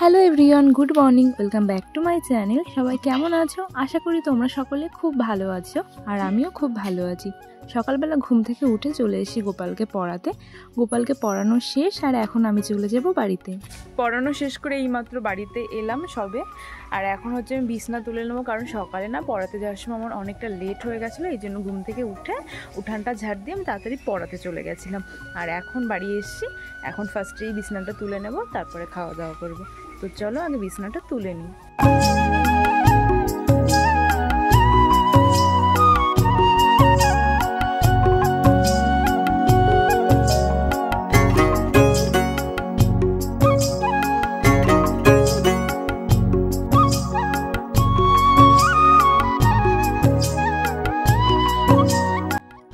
Hello everyone, good morning, welcome back to my channel. সবাই কেমন আছো? আশা করি তোমরা সকলে খুব ভালো আছো, আর আমিও খুব ভালো আছি। সকালবেলা ঘুম থেকে উঠে চলে এসেছি গোপালকে পড়াতে। গোপালকে পড়ানো শেষ, আর এখন আমি চলে যাব বাড়িতে। পড়ানো শেষ করে এইমাত্র বাড়িতে এলাম সবে, আর এখন হচ্ছে আমি বিছনা তুলে নেবো, কারণ সকালে না পড়াতে যাওয়ার সময় আমার অনেকটা লেট হয়ে গেছিলো। এই জন্য ঘুম থেকে উঠে উঠানটা ঝাড় দিয়ে আমি তাড়াতাড়ি পড়াতে চলে গেছিলাম। আর এখন বাড়ি এসেছি, এখন ফার্স্টেই বিছনাটা তুলে নেব, তারপরে খাওয়া দাওয়া করবো। তো চলো আগে বিছনাটা তুলে নিই।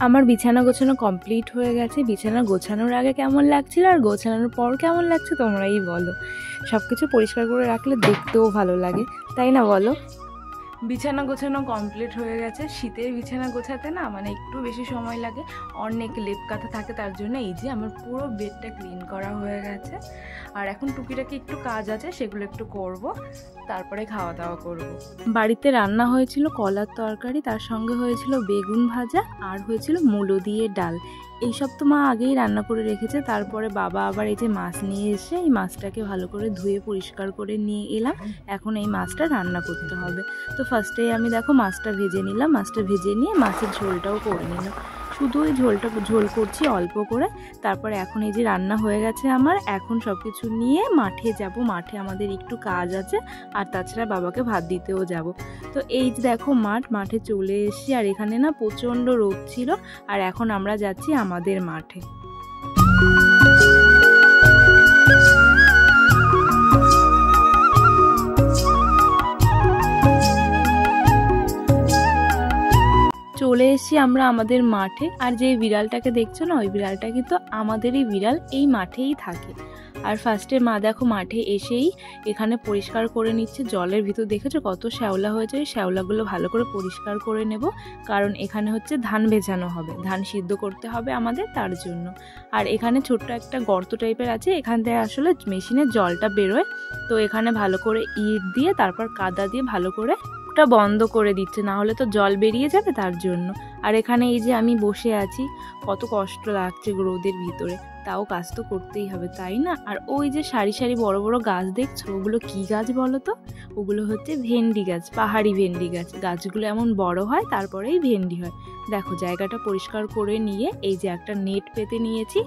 আমার বিছানা গোছানো কমপ্লিট হয়ে গেছে। বিছানা গোছানোর আগে কেমন লাগছিল আর গোছানোর পর কেমন লাগছে তোমরাই বলো। সব কিছু পরিষ্কার করে রাখলে দেখতেও ভালো লাগে, তাই না বলো? বিছানা গোছানো কমপ্লিট হয়ে গেছে। শীতের বিছানা গোছাতে না মানে একটু বেশি সময় লাগে, অনেক লেপ কাঁথা থাকে, তার জন্য এই যে আমার পুরো বেডটা ক্লিন করা হয়ে গেছে। আর এখন টুকিটাকি একটু কাজ আছে, সেগুলো একটু করব, তারপরে খাওয়া দাওয়া করব। বাড়িতে রান্না হয়েছিল কলার তরকারি, তার সঙ্গে হয়েছিল বেগুন ভাজা, আর হয়েছিল মূলো দিয়ে ডাল। এইসব তো মা আগেই রান্না করে রেখেছে। তারপরে বাবা আবার এই যে মাছ নিয়ে এসে এই মাছটাকে ভালো করে ধুয়ে পরিষ্কার করে নিয়ে এলাম। এখন এই মাছটা রান্না করতে হবে। তো ফার্স্টেই আমি দেখো মাছটা ভেজে নিলাম। মাছটা ভেজে নিয়ে মাছের ঝোলটাও করে নিলাম। শুধু ওই ঝোল করছি অল্প করে। তারপরে এখন এই যে রান্না হয়ে গেছে আমার, এখন সব কিছু নিয়ে মাঠে যাব। মাঠে আমাদের একটু কাজ আছে, আর তাছাড়া বাবাকে ভাত দিতেও যাব। তো এই যে দেখো মাঠে চলে এসেছি, আর এখানে না প্রচণ্ড রোদ ছিল। আর এখন আমরা যাচ্ছি আমাদের মাঠে। চলে এসেছি আমরা আমাদের মাঠে। আর যে বিড়ালটাকে দেখছো না, ওই বিড়ালটা কিন্তু আমাদেরই বিড়াল, এই মাঠেই থাকে। আর ফার্স্টে মা দেখো মাঠে এসেই এখানে পরিষ্কার করে নিচ্ছে। জলের ভিতর দেখেছো কত শ্যাওলা হয়েছে, ওই শ্যাওলাগুলো ভালো করে পরিষ্কার করে নেব, কারণ এখানে হচ্ছে ধান ভেজানো হবে, ধান সিদ্ধ করতে হবে আমাদের, তার জন্য। আর এখানে ছোট্ট একটা গর্ত টাইপের আছে, এখান থেকে আসলে মেশিনের জলটা বেরোয়। তো এখানে ভালো করে ইট দিয়ে তারপর কাদা দিয়ে ভালো করে বন্ধ করে দিচ্ছে, না হলে তো জল বেরিয়ে যাবে, তার জন্য। আর এখানে এই যে আমি বসে আছি, কত কষ্ট লাগছে রোদের ভিতরে, তাও কাজ তো করতেই হবে, তাই না? আর ওই যে সারি সারি বড় বড় গাছ দেখছো, ওগুলো কি গাছ বলো তো? ওগুলো হচ্ছে ভেন্ডি গাছ, পাহাড়ি ভেন্ডি গাছ। গাছগুলো এমন বড় হয়, তারপরেই ভেন্ডি হয়। দেখো জায়গাটা পরিষ্কার করে নিয়ে এই যে একটা নেট পেতে নিয়েছি,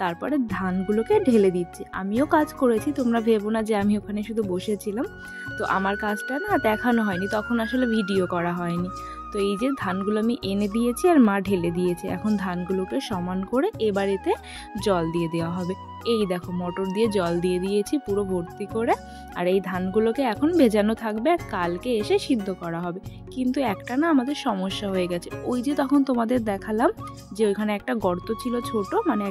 তারপরে ধানগুলোকে ঢেলে দিচ্ছি। আমিও কাজ করেছি, তোমরা ভেবো না যে আমি ওখানে শুধু বসেছিলাম। তো আমার কাজটা না দেখানো হয়নি, তখন আসলে ভিডিও করা হয়নি। তো এই যে ধানগুলো আমি এনে দিয়েছি, আর মা ঢেলে দিয়েছে। এখন ধানগুলোকে সমান করে এবারেতে জল দিয়ে দেওয়া হবে। এই দেখো মোটর দিয়ে জল দিয়ে দিয়েছি পুরো ভর্তি করে। আর এই ধানগুলোকে এখন ভেজানো থাকবে, আর কালকে এসে সিদ্ধ করা হবে। কিন্তু একটা না আমাদের সমস্যা হয়ে গেছে। ওই যে তখন তোমাদের দেখালাম যে ওইখানে একটা গর্ত ছিল ছোট, মানে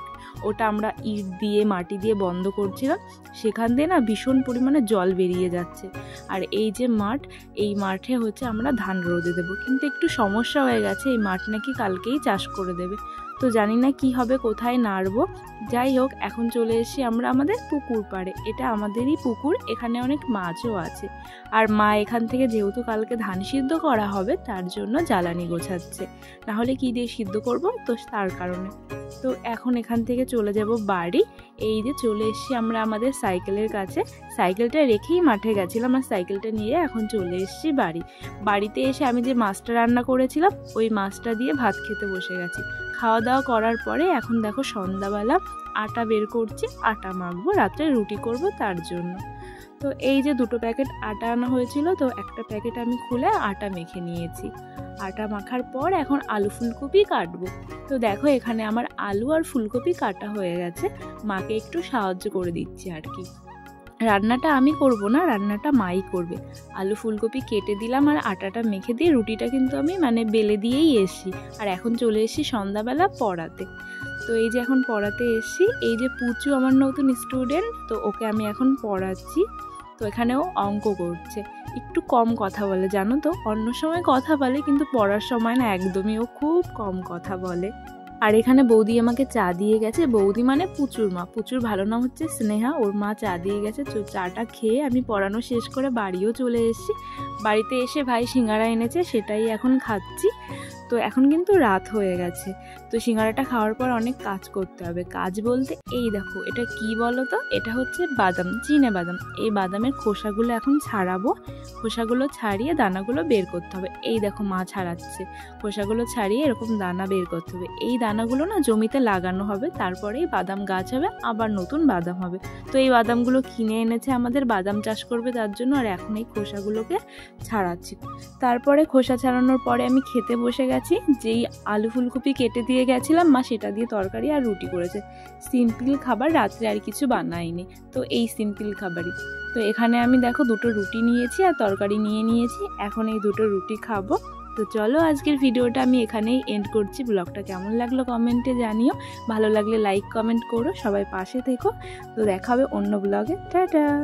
ওটা আমরা ইট দিয়ে মাটি দিয়ে বন্ধ করছিলাম, সেখান দিয়ে না ভীষণ পরিমাণে জল বেরিয়ে যাচ্ছে। আর এই যে মাঠ, এই মাঠে হচ্ছে আমরা ধান রোদে দেবো, কিন্তু একটু সমস্যা হয়ে গেছে। এই মাঠ নাকি কালকেই চাষ করে দেবে, তো জানি না কি হবে, কোথায় নাড়বো। যাই হোক, এখন চলে এসেছি আমরা আমাদের পুকুর পাড়ে। এটা আমাদেরই পুকুর, এখানে অনেক মাছও আছে। আর মা এখান থেকে যেহেতু কালকে ধান সিদ্ধ করা হবে, তার জন্য জ্বালানি গোছাচ্ছে, নাহলে কি দিয়ে সিদ্ধ করব, তো তার কারণে। তো এখন এখান থেকে চলে যাব বাড়ি। এই যে চলে এসেছি আমরা আমাদের সাইকেলের কাছে। সাইকেলটা রেখেই মাঠে গেছিলাম, আর সাইকেলটা নিয়ে এখন চলে এসেছি বাড়িতে এসে আমি যে মাছটা রান্না করেছিলাম, ওই মাছটা দিয়ে ভাত খেতে বসে গেছি। খাওয়া দাওয়া করার পরে এখন দেখো সন্ধ্যাবেলা আটা বের করছি, আটা মাখবো, রাত্রে রুটি করব, তার জন্য। তো এই যে 2 প্যাকেট আটা আনা হয়েছিল, তো একটা প্যাকেট আমি খুলে আটা মেখে নিয়েছি। আটা মাখার পর এখন আলু ফুলকপি কাটবো। তো দেখো এখানে আমার আলু আর ফুলকপি কাটা হয়ে গেছে, মাকে একটু সাহায্য করে দিচ্ছি আর কি। রান্নাটা আমি করব না, রান্নাটা মাই করবে। আলু ফুলকপি কেটে দিলাম, আর আটাটা মেখে দিয়ে রুটিটা কিন্তু আমি বেলে দিয়েই এসছি। আর এখন চলে এসেছি সন্ধ্যাবেলা পড়াতে। তো এই যে এখন পড়াতে এসছি, এই যে পুচু আমার নতুন স্টুডেন্ট, তো ওকে আমি এখন পড়াচ্ছি। তো এখানেও অঙ্ক করছে, একটু কম কথা বলে জানো তো। অন্য সময় কথা বলে, কিন্তু পড়ার সময় না একদমই ও খুব কম কথা বলে। আর এখানে বৌদি আমাকে চা দিয়ে গেছে। বৌদি মানে পুচুর মা, পুচুর ভালো নাম হচ্ছে স্নেহা। ওর মা চা দিয়ে গেছে। তো চাটা খেয়ে আমি পড়ানো শেষ করে বাড়িও চলে এসেছি। বাড়িতে এসে ভাই সিঙ্গারা এনেছে, সেটাই এখন খাচ্ছি। তো এখন কিন্তু রাত হয়ে গেছে। তো সিঙ্গারাটা খাওয়ার পর অনেক কাজ করতে হবে। কাজ বলতে এই দেখো, এটা কি বলো তো, এটা হচ্ছে বাদাম, চিনে বাদাম। এই বাদামের খোসাগুলো এখন ছাড়াবো। খোসাগুলো ছাড়িয়ে দানাগুলো বের করতে হবে। এই দেখো মা ছাড়াচ্ছে। খোসাগুলো ছাড়িয়ে এরকম দানা বের করতে হবে। এই দানাগুলো না জমিতে লাগানো হবে, তারপরেই বাদাম গাছ হবে, আবার নতুন বাদাম হবে। তো এই বাদামগুলো কিনে এনেছে আমাদের, বাদাম চাষ করবে তার জন্য। আর এখন এই খোসাগুলোকে ছাড়াচ্ছি। তারপরে খোসা ছাড়ানোর পরে আমি খেতে বসে গেছি। যেই আলু ফুলকপি কেটে দিয়ে গেছিলাম মা, সেটা দিয়ে তরকারি আর রুটি করেছে। সিম্পল খাবার, রাত্রে আর কিছু বানাইনি। তো এই সিম্পল খাবারই। তো এখানে আমি দেখো 2টো রুটি নিয়েছি আর তরকারি নিয়েছি। এখন এই 2টো রুটি খাবো। তো চলো আজকের ভিডিওটা আমি এখানেই এন্ড করছি। ব্লগটা কেমন লাগলো কমেন্টে জানিও। ভালো লাগলে লাইক কমেন্ট করো, সবাই পাশে থেকো। তো দেখা হবে অন্য ব্লগে। টাটা।